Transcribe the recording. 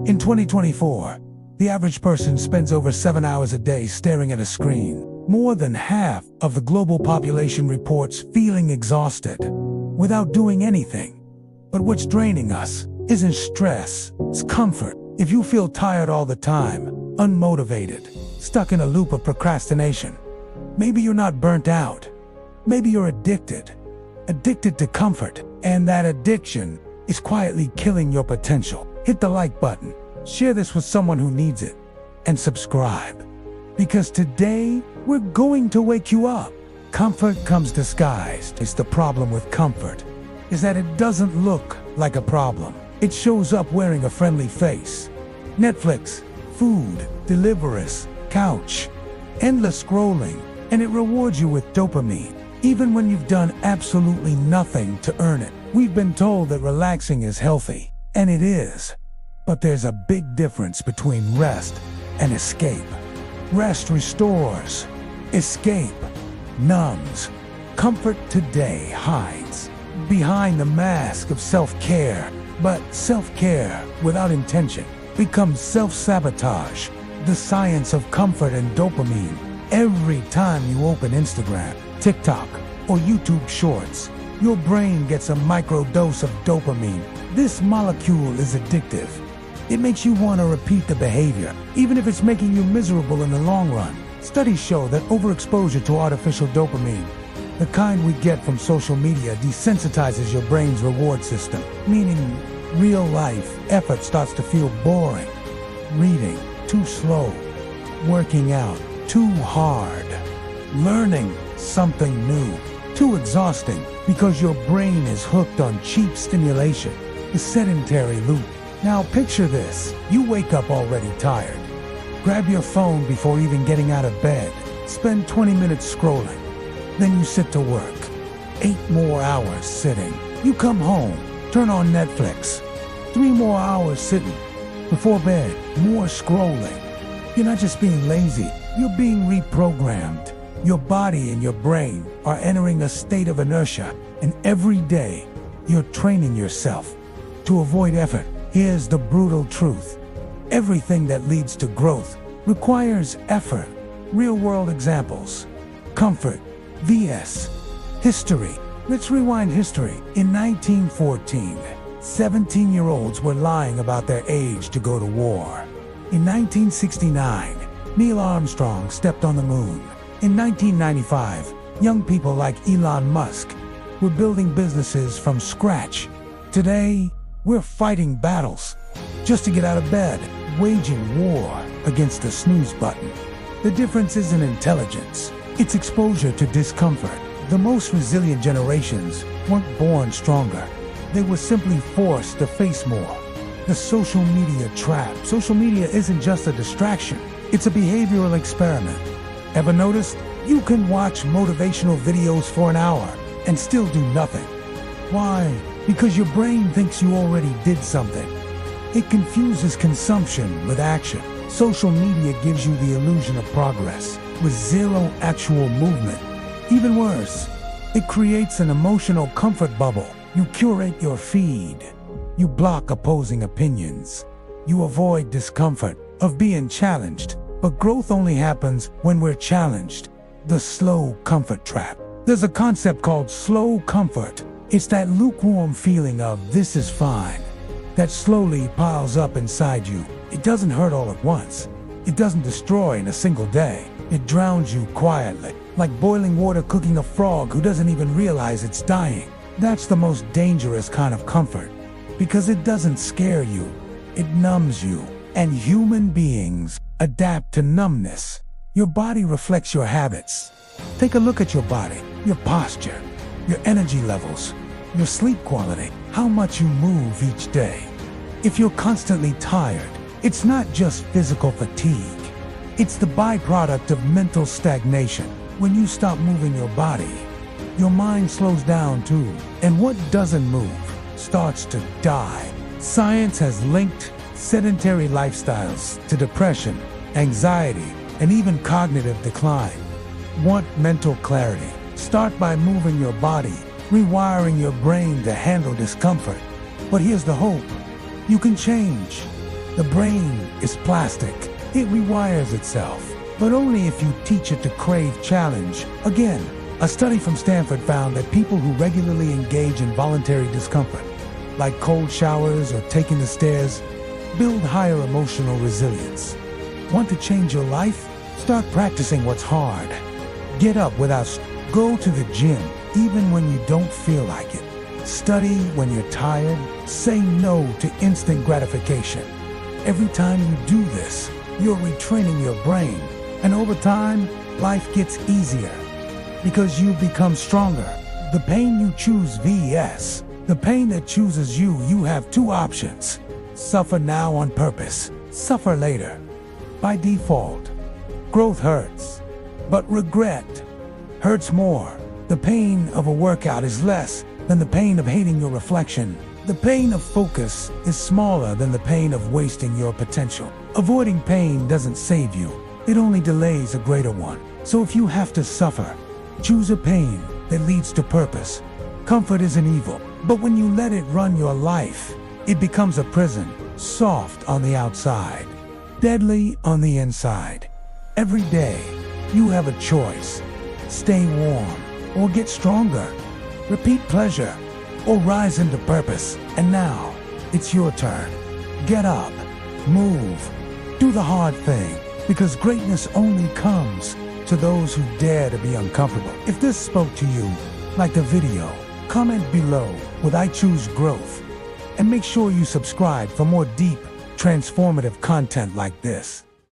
In 2024, the average person spends over 7 hours a day staring at a screen. More than half of the global population reports feeling exhausted without doing anything. But what's draining us isn't stress, it's comfort. If you feel tired all the time, unmotivated, stuck in a loop of procrastination, maybe you're not burnt out. Maybe you're addicted to comfort, and that addiction is quietly killing your potential. Hit the like button, share this with someone who needs it, and subscribe. Because today, we're going to wake you up. Comfort comes disguised. It's the problem with comfort, is that it doesn't look like a problem. It shows up wearing a friendly face. Netflix, food, deliverers, couch, endless scrolling, and it rewards you with dopamine, even when you've done absolutely nothing to earn it. We've been told that relaxing is healthy, and it is. But there's a big difference between rest and escape. Rest restores. Escape numbs. Comfort today hides behind the mask of self-care. But self-care without intention becomes self-sabotage. The science of comfort and dopamine. Every time you open Instagram, TikTok, or YouTube Shorts, your brain gets a microdose of dopamine. This molecule is addictive. It makes you want to repeat the behavior, even if it's making you miserable in the long run. Studies show that overexposure to artificial dopamine, the kind we get from social media, desensitizes your brain's reward system, meaning real-life effort starts to feel boring. Reading, too slow. Working out, too hard. Learning something new, too exhausting, because your brain is hooked on cheap stimulation. The sedentary loop. Now picture this. You wake up already tired. Grab your phone before even getting out of bed. Spend 20 minutes scrolling. Then you sit to work. 8 more hours sitting. You come home, turn on Netflix. 3 more hours sitting. Before bed, more scrolling. You're not just being lazy, you're being reprogrammed. Your body and your brain are entering a state of inertia, and every day, you're training yourself to avoid effort. Here's the brutal truth. Everything that leads to growth requires effort. Real-world examples. Comfort vs. history. Let's rewind history. In 1914, 17-year-olds were lying about their age to go to war. In 1969, Neil Armstrong stepped on the moon. In 1995, young people like Elon Musk were building businesses from scratch. Today, we're fighting battles just to get out of bed, waging war against the snooze button. The difference isn't intelligence, it's exposure to discomfort. The most resilient generations weren't born stronger. They were simply forced to face more. The social media trap. Social media isn't just a distraction, it's a behavioral experiment. Ever noticed? You can watch motivational videos for an hour and still do nothing. Why? Because your brain thinks you already did something. It confuses consumption with action. Social media gives you the illusion of progress with zero actual movement. Even worse, it creates an emotional comfort bubble. You curate your feed. You block opposing opinions. You avoid discomfort of being challenged. But growth only happens when we're challenged. The slow comfort trap. There's a concept called slow comfort. It's that lukewarm feeling of "this is fine" that slowly piles up inside you. It doesn't hurt all at once. It doesn't destroy in a single day. It drowns you quietly, like boiling water cooking a frog who doesn't even realize it's dying. That's the most dangerous kind of comfort, because it doesn't scare you, it numbs you. And human beings adapt to numbness. Your body reflects your habits. Take a look at your body, your posture, your energy levels, your sleep quality, how much you move each day. If you're constantly tired, it's not just physical fatigue. It's the byproduct of mental stagnation. When you stop moving your body, your mind slows down too. And what doesn't move starts to die. Science has linked sedentary lifestyles to depression, anxiety, and even cognitive decline. Want mental clarity? Start by moving your body, rewiring your brain to handle discomfort. But here's the hope. You can change. The brain is plastic. It rewires itself, but only if you teach it to crave challenge. Again, a study from Stanford found that people who regularly engage in voluntary discomfort, like cold showers or taking the stairs, build higher emotional resilience. Want to change your life? Start practicing what's hard. Get up go to the gym even when you don't feel like it. Study when you're tired. Say no to instant gratification. Every time you do this, you're retraining your brain. And over time, life gets easier because you become stronger. The pain you choose vs. the pain that chooses you. You have two options. Suffer now on purpose. Suffer later. By default. Growth hurts, but regret hurts more. The pain of a workout is less than the pain of hating your reflection. The pain of focus is smaller than the pain of wasting your potential. Avoiding pain doesn't save you. It only delays a greater one. So if you have to suffer, choose a pain that leads to purpose. Comfort isn't evil, but when you let it run your life, it becomes a prison, soft on the outside, deadly on the inside. Every day, you have a choice. Stay warm or get stronger. Repeat pleasure or rise into purpose. And now, it's your turn. Get up, move, do the hard thing, because greatness only comes to those who dare to be uncomfortable. If this spoke to you, like the video, comment below with "I choose growth," and make sure you subscribe for more deep, transformative content like this.